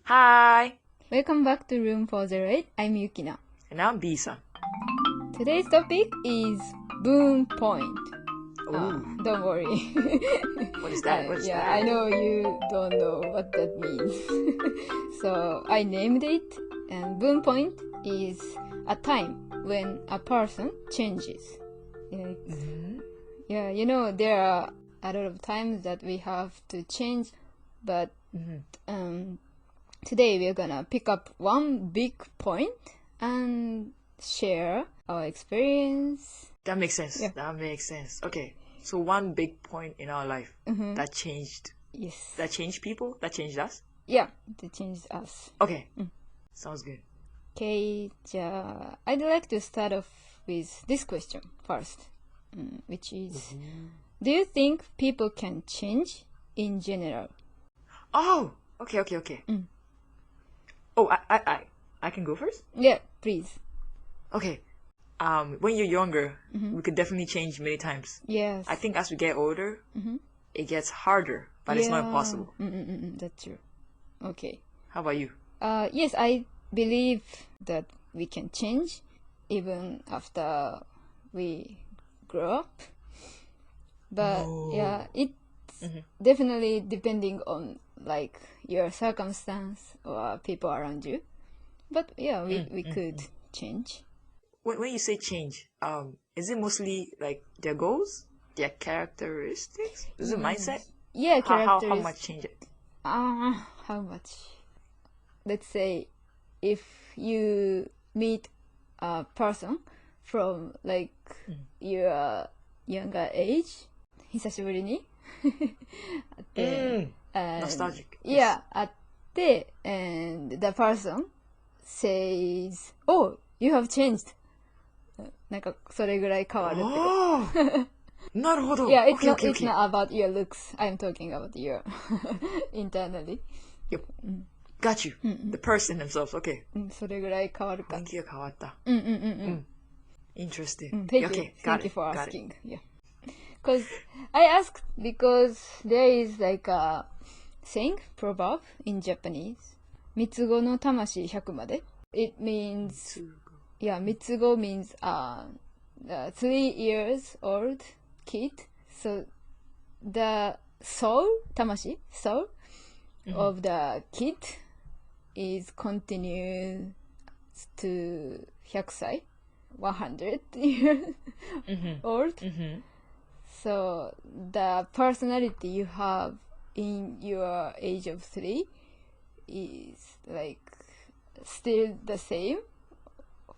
Hi! Welcome back to Room 408. I'm Yukina. And I'm Bisa. Today's topic is boom point. Don't worry. What is that? What is that? I know you don't know what that means. So I named it, and boom point is a time when a person changes. Yeah, you know, there are a lot of times that we have to change, but today we're gonna pick up one big point and share our experience. That makes sense. Yeah. That makes sense. Okay. So one big point in our life that changed. Yes. That changed people? That changed us? Yeah, that changed us. Okay. Sounds good. Okay, I'd like to start off with this question first, which is, do you think people can change in general? Oh! Okay. Oh, I can go first? Yeah, please. Okay. When you're younger, we could definitely change many times. Yes. I think as we get older, it gets harder, but it's not impossible. That's true. Okay. How about you? Yes, I believe that we can change even after we grow up. But yeah, it's definitely depending on like your circumstance or people around you. But yeah, we could change. When you say change, is it mostly like their goals, their characteristics? Is it mindset? Yeah, characteristics. How much change it? How much? Let's say if you meet a person from like your younger age, 久しぶりにnostalgic. Yeah, 会って and the person says, "Oh, you have changed." なんかそれぐらい変わるってこと。なるほど。Yeah, it's okay. not about your looks. I'm talking about your internally. Yep. Got you. The person themselves. Okay. それぐらい変わるか。雰囲気が変わった。Interesting. Thank Okay, you. got Thank you it. for Got asking. Yeah. Because I asked because there is like a saying, proverb in Japanese. 三つ子の魂100まで. It means, yeah, 三つ子 means the 3 years old kid. So the soul, 魂, soul of the kid is continued to 100歳, 100 years old. So the personality you have in your age of 3 is like still the same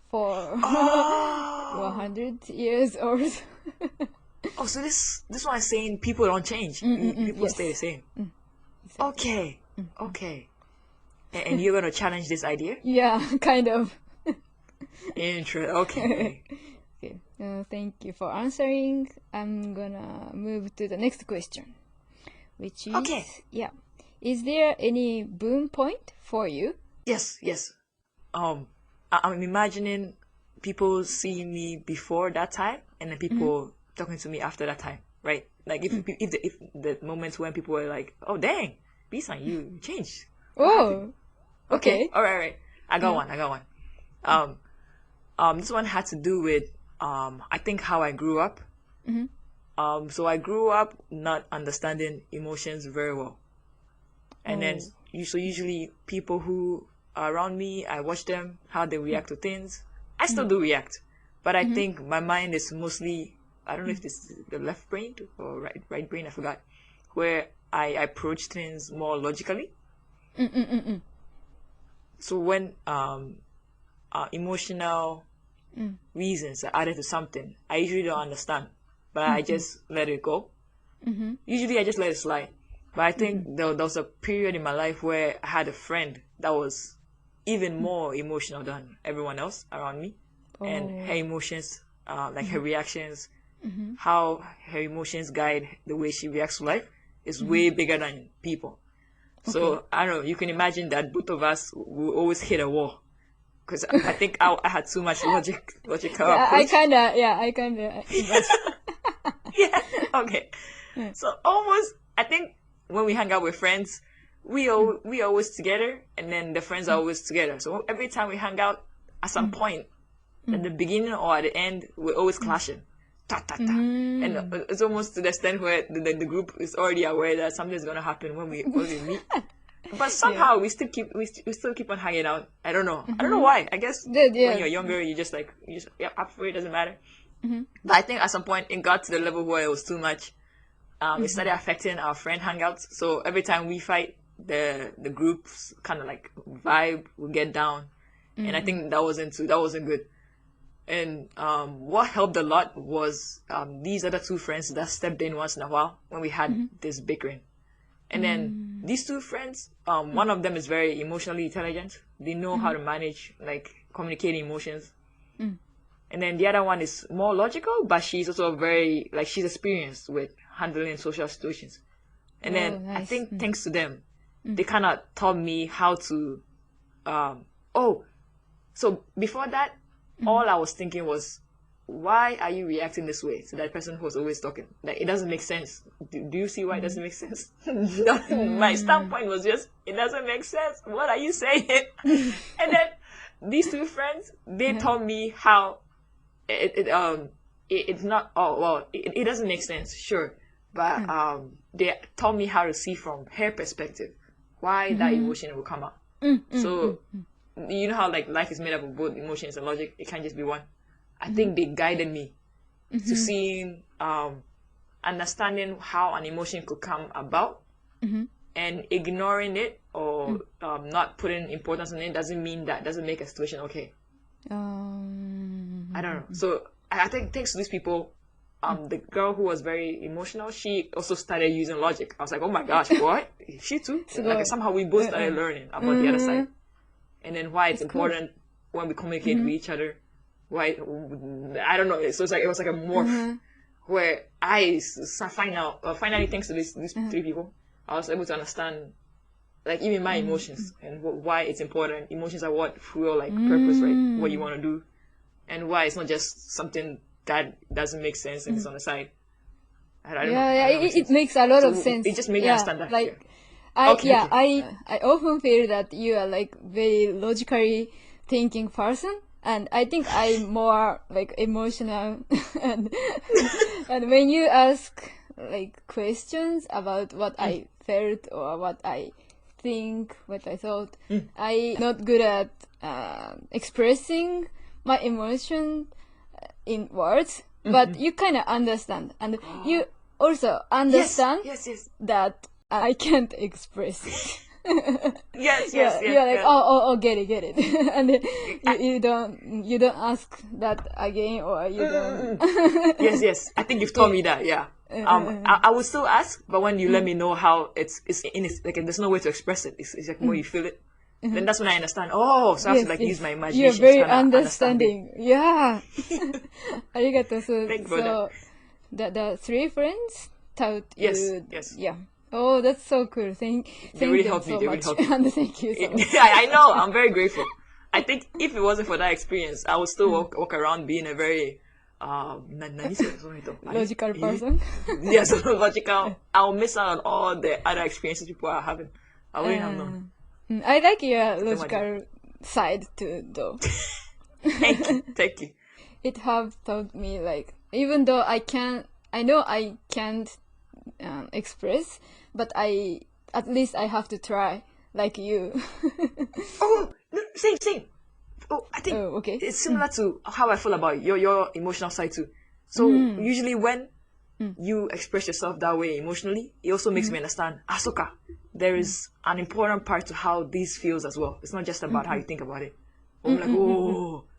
for 100 years old. Oh, so this one is saying people don't change. People yes. stay the same. Exactly. Okay. And you're gonna challenge this idea? Yeah, kind of. Interesting. Okay. Okay. Thank you for answering. I'm gonna move to the next question, which is, yeah, is there any boom point for you? Yes. I'm imagining people seeing me before that time, and then people talking to me after that time, right? Like if the moments when people were like, "Oh, dang, Bisan, you changed." Oh, okay. All right. I got one. This one had to do with I think how I grew up. So I grew up not understanding emotions very well, and then usually people who are around me, I watch them how they react to things. I still do react, but I think my mind is mostly, I don't know if this is the left brain or right brain, I forgot, where I approach things more logically. So when emotional reasons are added to something, I usually don't understand, but I just let it go. Usually I just let it slide. But I think there was a period in my life where I had a friend that was even more emotional than everyone else around me. And her emotions, like her reactions, how her emotions guide the way she reacts to life is way bigger than people. So I don't know, you can imagine that both of us will always hit a wall. Because I think I had too much logical I kind of imagine. Yeah, okay. So almost, I think when we hang out with friends, we always together, and then the friends are always together. So every time we hang out, at some point, at the beginning or at the end, we're always clashing. Ta, ta, ta. And it's almost to the extent where the group is already aware that something's gonna happen when we meet. But somehow we still keep on hanging out. I don't know. I don't know why. I guess when you're younger, you just up for it, doesn't matter. But I think at some point it got to the level where it was too much. It started affecting our friend hangouts. So every time we fight, the group's kind of like vibe will get down, and I think that wasn't good. And what helped a lot was these other two friends that stepped in once in a while when we had this bickering. And then these two friends, one of them is very emotionally intelligent. They know how to manage, like, communicating emotions. And then the other one is more logical, but she's also very, like, she's experienced with handling social situations. And then nice. I think thanks to them, they kind of taught me how to, so before that, all I was thinking was, why are you reacting this way to that person who's always talking? Like, it doesn't make sense. Do you see why it doesn't make sense? My standpoint was just, it doesn't make sense. What are you saying? And then these two friends, they told me how it's not, it doesn't make sense, sure. But they taught me how to see from her perspective why that emotion will come out. So, you know how, like, life is made up of both emotions and logic? It can't just be one. I think they guided me to seeing, understanding how an emotion could come about, and ignoring it or not putting importance on it doesn't make a situation okay. I don't know. So I think thanks to these people, the girl who was very emotional, she also started using logic. I was like, oh my gosh, what? She too? Like, somehow we both started learning about the other side. And then why it's important when we communicate with each other. Why, I don't know. So it was like a morph where I finally thanks to these three people, I was able to understand, like, even my emotions and why it's important. Emotions are what fuel, like, purpose, right? What you want to do, and why it's not just something that doesn't make sense and it's on the side. I don't know. It makes a lot of sense. It just made me understand that. Like, I often feel that you are, like, very logically thinking person. And I think I'm more, like, emotional. and when you ask, like, questions about what I felt or what I think, what I thought, I'm not good at expressing my emotion in words. But you kind of understand. And you also understand that I can't express it. Yes. You're like, get it. And then you don't ask that again, or you don't. Yes. I think you've told me that. Yeah. I would still ask, but when you let me know how it's like, there's no way to express it. It's like more you feel it. Then that's when I understand. Oh, so I have to, like, use my imagination. You're very understanding. Yeah. Arigato. So the three friends taught you. Yes. Yeah. Oh, that's so cool. Thank you so much. And thank you so much. I know. I'm very grateful. I think if it wasn't for that experience, I would still walk around being a very logical person. Yes, logical. I'll miss out on all the other experiences people are having. I wouldn't have known. I like your logical side too, though. Thank you. It have taught me, like, even though I know I can't express, but at least I have to try, like you. Same. Oh, I think it's similar to how I feel about your emotional side too. So usually when you express yourself that way emotionally, it also makes me understand, Asuka, there is an important part to how this feels as well. It's not just about how you think about it. I'm like,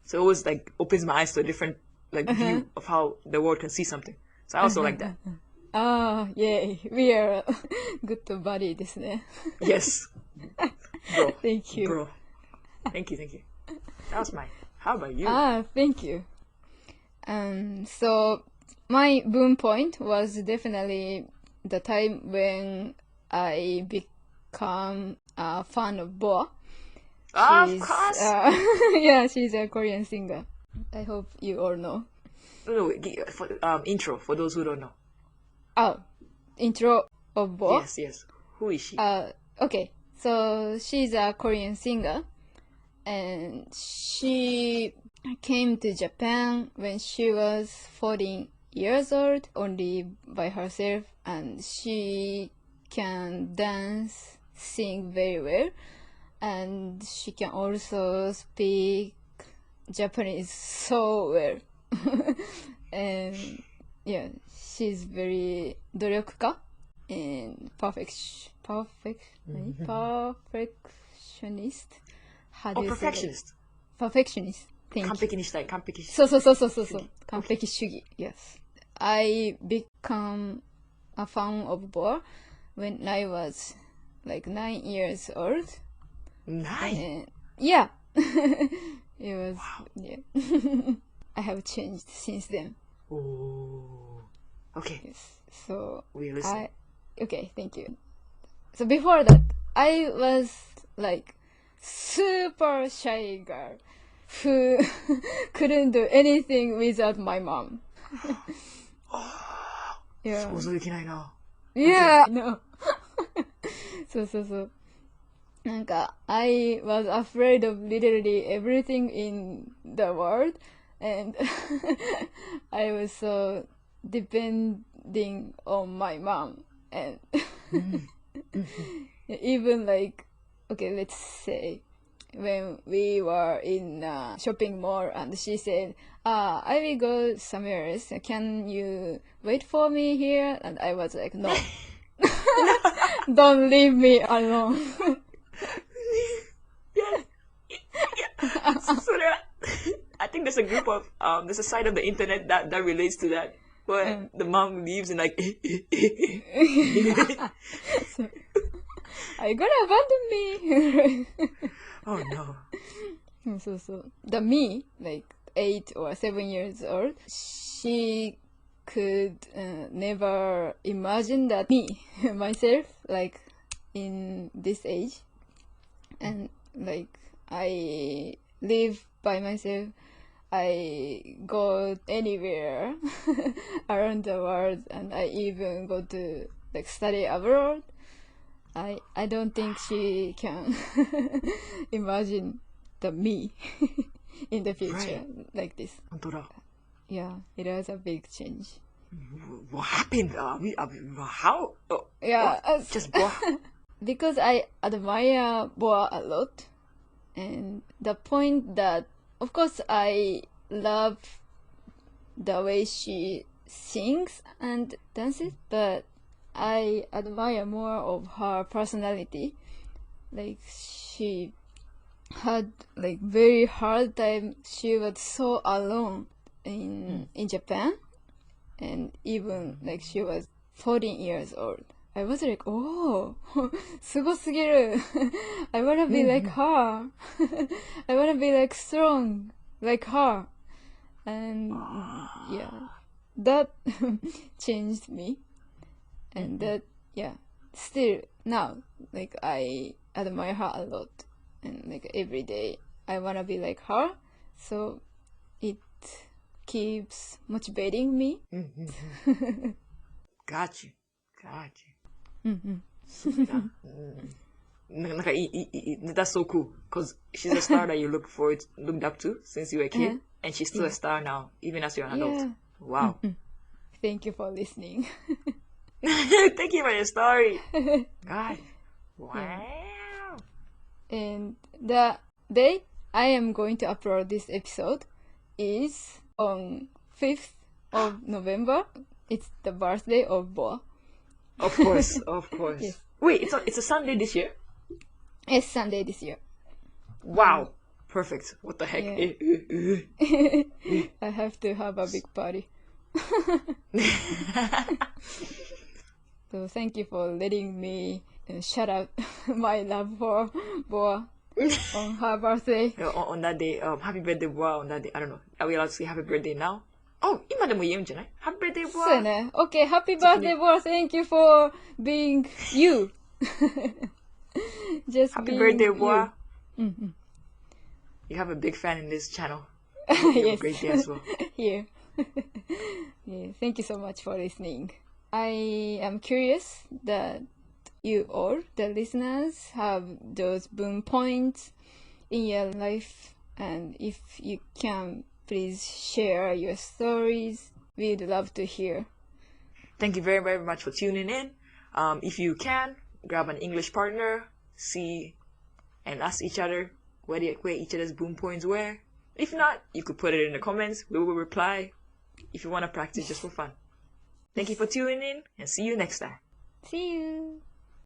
so it always, like, opens my eyes to a different, like, view of how the world can see something. So I also like that. Yay. We are good buddy desu ne. Yes. Bro. Thank you. Bro. Thank you. That was mine. How about you? Thank you. So my boom point was definitely the time when I become a fan of Boa. Of course. Yeah, she's a Korean singer. I hope you all know. No, intro for those who don't know. Intro of Boa. Yes. Who is she? Okay, so she's a Korean singer, and she came to Japan when she was 14 years old, only by herself, and she can dance, sing very well, and she can also speak Japanese so well. And yeah, she's very 努力家 and perfectionist. How do you say that? Perfectionist. Thank you. 完璧にしたい、完璧そう。完璧主義。Yes. I become a fan of Boa when I was like 9 years old. 9? Yeah. It was, yeah. I have changed since then. Oh. Okay. Yes. So, We listen. Okay, thank you. So before that, I was like super shy girl who couldn't do anything without my mom. Yeah. 想像できないな。Yeah, no. そう。なんか、I was afraid of literally everything in the world, and I was so depending on my mom, and even like, okay, let's say, when we were in a shopping mall and she said, I will go somewhere else. Can you wait for me here? And I was like, no. Don't leave me alone. それは I think there's a group of there's a side of the internet that relates to that where the mom leaves and like Are you gonna abandon me? Oh no. So the me, like 8 or 7 years old, she could never imagine that me, myself, like in this age, and like I live by myself. I go anywhere around the world, and I even go to like study abroad. I don't think she can imagine the me in the future like this. 本当だ。 Yeah, it was a big change. What happened? How? Oh, Yeah, just Boa. because I admire Boa a lot, and the point that, of course, I love the way she sings and dances, but I admire more of her personality. Like, she had like very hard time. She was so alone in Japan, and even like she was 14 years old. I was like, oh, すごすぎる. I wanna be like her. I wanna be like strong like her. And yeah, that changed me. And that, yeah, still now, like I admire her a lot. And like every day I wanna be like her. So it keeps motivating me. Got you. そうだ。なんかthat's so cool because she's a star that you looked up to since you were a kid, and she's still a star now, even as you're an adult. Yeah. Wow. Thank you for listening. Thank you for your story. God. Wow. And the day I am going to upload this episode is on 5th of November. It's the birthday of Boa. Of course. Yes. Wait, it's a Sunday this year? It's Sunday this year. Wow. Perfect. What the heck? Yeah. I have to have a big party. So thank you for letting me shout out my love for Boa on her birthday. On that day, happy birthday, Boa, on that day. I don't know. Are we allowed to say happy birthday now? Oh, 今でも言うんじゃない? Happy birthday, Boa. そうね. Okay, happy birthday, Boa. Thank you for being you. Just happy being birthday, Boa. You. You have a big fan in this channel. You have a great day as well. Here. Yeah, thank you so much for listening. I am curious that you all, the listeners, have those boom points in your life. And if you can, please share your stories. We'd love to hear. Thank you very, very much for tuning in. If you can, grab an English partner, see and ask each other where each other's boom points were. If not, you could put it in the comments. We will reply if you want to practice just for fun. Thank you for tuning in and see you next time. See you.